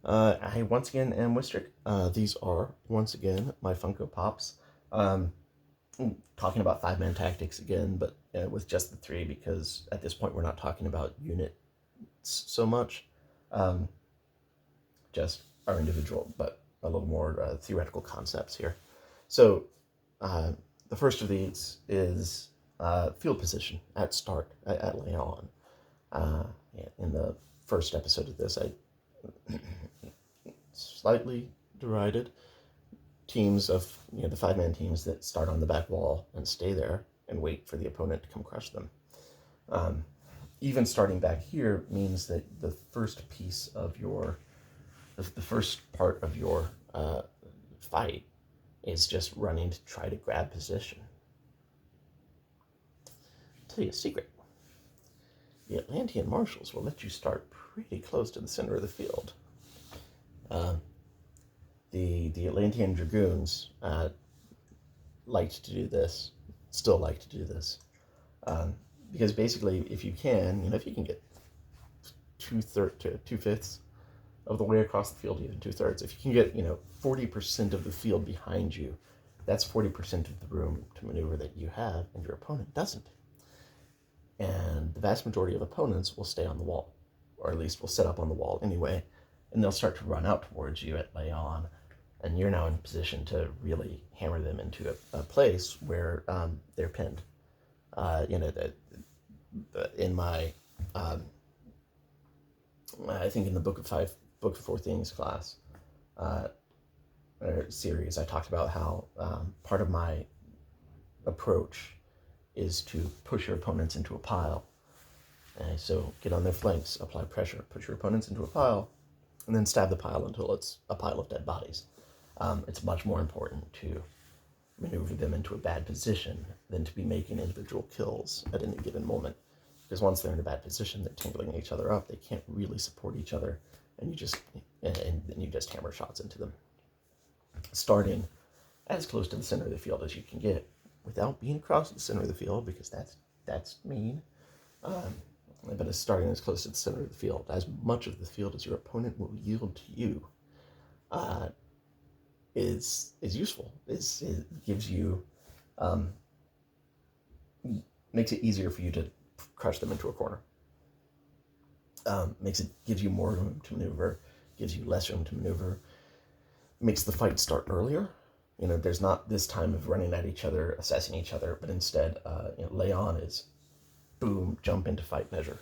I once again am Wistric. These are, once again, my Funko Pops. Um, Talking about five-man tactics again, but with just the three, because at this point we're not talking about units so much. Um, just our individual, but a little more theoretical concepts here. So, uh, the first of these is field position at start, at lay on. Uh, in the first episode of this, I slightly derided teams of the five-man teams that start on the back wall and stay there and wait for the opponent to come crush them. Even starting back here means that the first piece of the first part of your fight is just running to try to grab position. I'll tell you a secret. The Atlantian marshals will let you start pretty close to the center of the field. The Atlantian dragoons liked to do this, still like to do this, because basically, if you can get two-fifths of the way across the field, even two-thirds, if you can get 40% of the field behind you, that's 40% of the room to maneuver that you have, and your opponent doesn't. And the vast majority of opponents will stay on the wall, or at least will set up on the wall anyway, and they'll start to run out towards you at lay on, and you're now in position to really hammer them into a place where they're pinned. In my, I think in the Book of Four Things class, or series, I talked about how part of my approach is to push your opponents into a pile. So get on their flanks, apply pressure, push your opponents into a pile, and then stab the pile until it's a pile of dead bodies. It's much more important to maneuver them into a bad position than to be making individual kills at any given moment. Because once they're in a bad position, they're tangling each other up. They can't really support each other, and you just hammer shots into them. Starting as close to the center of the field as you can get, without being across the center of the field, because that's mean. But it's starting as close to the center of the field, as much of the field as your opponent will yield to you, is useful. It gives you, makes it easier for you to crush them into a corner. Gives you more room to maneuver, gives you less room to maneuver, makes the fight start earlier. There's not this time of running at each other, assessing each other, but instead, lay on is boom, jump into fight measure.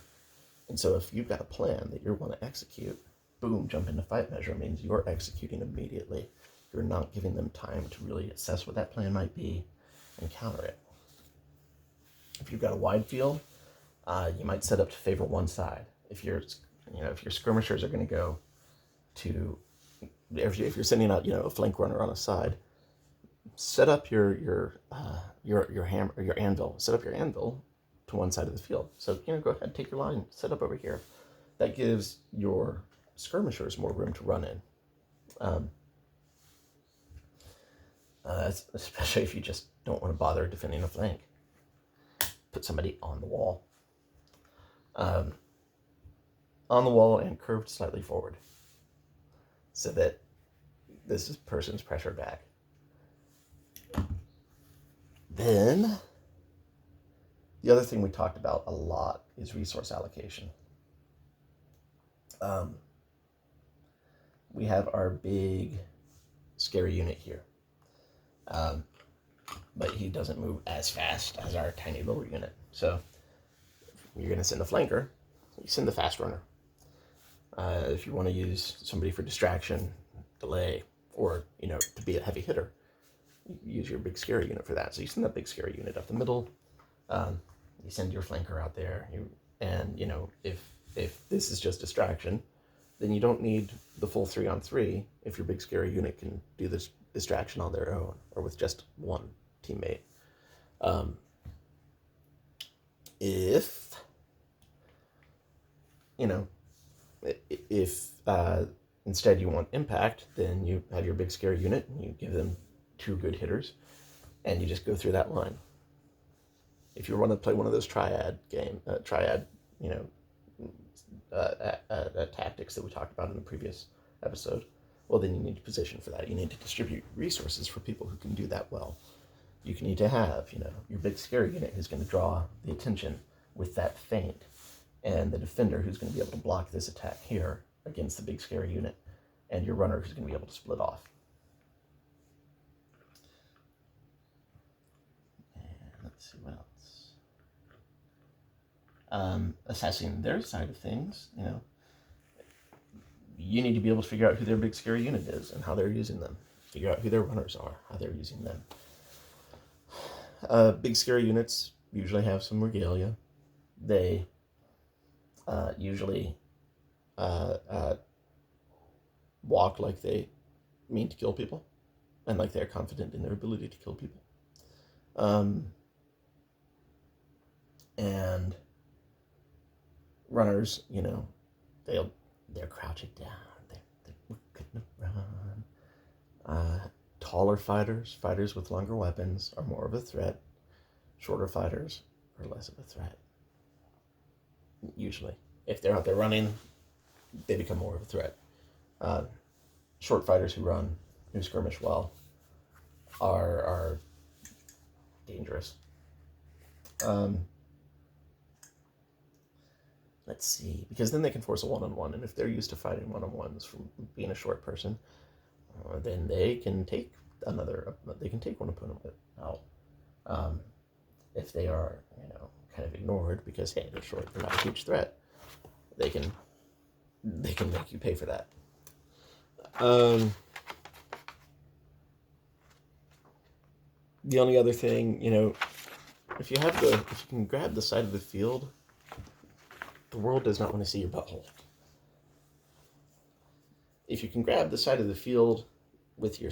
And so if you've got a plan that you want to execute, boom, jump into fight measure means you're executing immediately. You're not giving them time to really assess what that plan might be and counter it. If you've got a wide field, you might set up to favor one side. If your skirmishers are going to go to, if you're sending out a flank runner on a side, set up your hammer or your anvil. Set up your anvil to one side of the field. So go ahead, take your line, set up over here. That gives your skirmishers more room to run in. Especially if you just don't want to bother defending a flank. Put somebody on the wall. On the wall and curved slightly forward, so that this person's pressure back. Then, the other thing we talked about a lot is resource allocation. We have our big, scary unit here. But he doesn't move as fast as our tiny little unit. So, you're going to send a flanker, you send the fast runner. If you want to use somebody for distraction, delay, or to be a heavy hitter, you use your big scary unit for that. So you send that big scary unit up the middle. You send your flanker out there. If this is just distraction, then you don't need the full 3-on-3 if your big scary unit can do this distraction on their own or with just one teammate. If instead you want impact, then you have your big scary unit and you give them 2 good hitters and you just go through that line. If you want to play one of those triad tactics that we talked about in the previous episode, well, then you need to position for that. You need to distribute resources for people who can do that well. You need to have, your big scary unit who's going to draw the attention with that feint, and the defender who's going to be able to block this attack here against the big scary unit, and your runner who's going to be able to split off. And let's see what else. Assessing their side of things, you need to be able to figure out who their big scary unit is and how they're using them. Figure out who their runners are, how they're using them. Big scary units usually have some regalia. They usually walk like they mean to kill people and like they're confident in their ability to kill people. And runners, they're crouching down. They're couldn't run. Taller fighters with longer weapons are more of a threat. Shorter fighters are less of a threat. Usually, if they're out there running, they become more of a threat. Short fighters who skirmish well, are dangerous. Let's see, because then they can force a one-on-one, and if they're used to fighting one-on-ones from being a short person, then they can take one opponent out. If they are, kind of ignored because, hey, they're short, they're not a huge threat, they can make you pay for that. The only other thing, if you can grab the side of the field, the world does not want to see your butthole. If you can grab the side of the field with the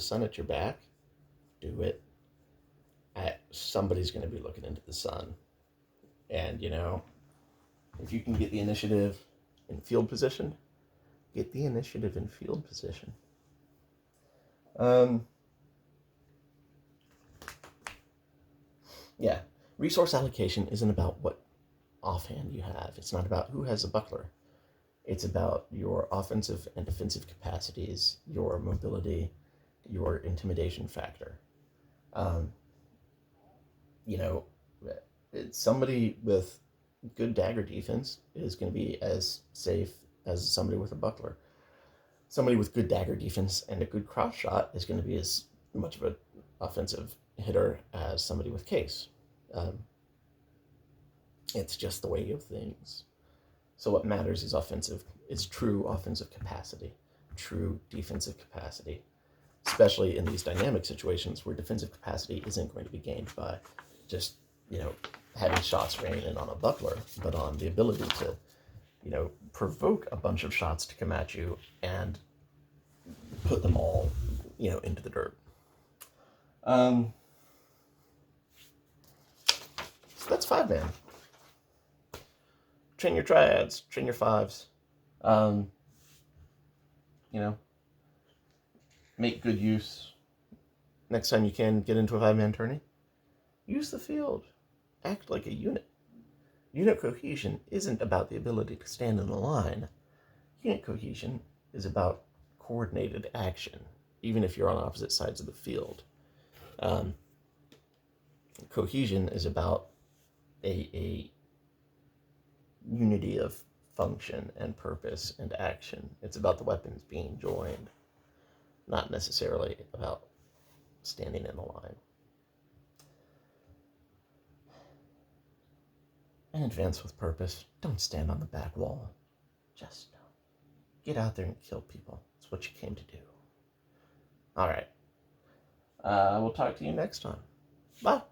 sun at your back, do it. Somebody's going to be looking into the sun. And, if you can get the initiative in field position, get the initiative in field position. Yeah, resource allocation isn't about what offhand you have. It's not about who has a buckler. It's about your offensive and defensive capacities, your mobility, your intimidation factor. Somebody with good dagger defense is going to be as safe as somebody with a buckler. Somebody with good dagger defense and a good cross shot is going to be as much of an offensive hitter as somebody with case. It's just the way of things. So what matters is true offensive capacity, true defensive capacity, especially in these dynamic situations where defensive capacity isn't going to be gained by just, having shots rain in on a buckler, but on the ability to, provoke a bunch of shots to come at you and put them all, into the dirt. So that's 5-man. Train your triads, train your 5s. Make good use. Next time you can get into a 5-man tourney, use the field. Act like a unit. Unit cohesion isn't about the ability to stand in a line. Unit cohesion is about coordinated action, even if you're on opposite sides of the field. Cohesion is about a unity of function and purpose and action. It's about the weapons being joined, not necessarily about standing in a line. And advance with purpose. Don't stand on the back wall. Just get out there and kill people. It's what you came to do. All right. We'll talk to you next time. Bye.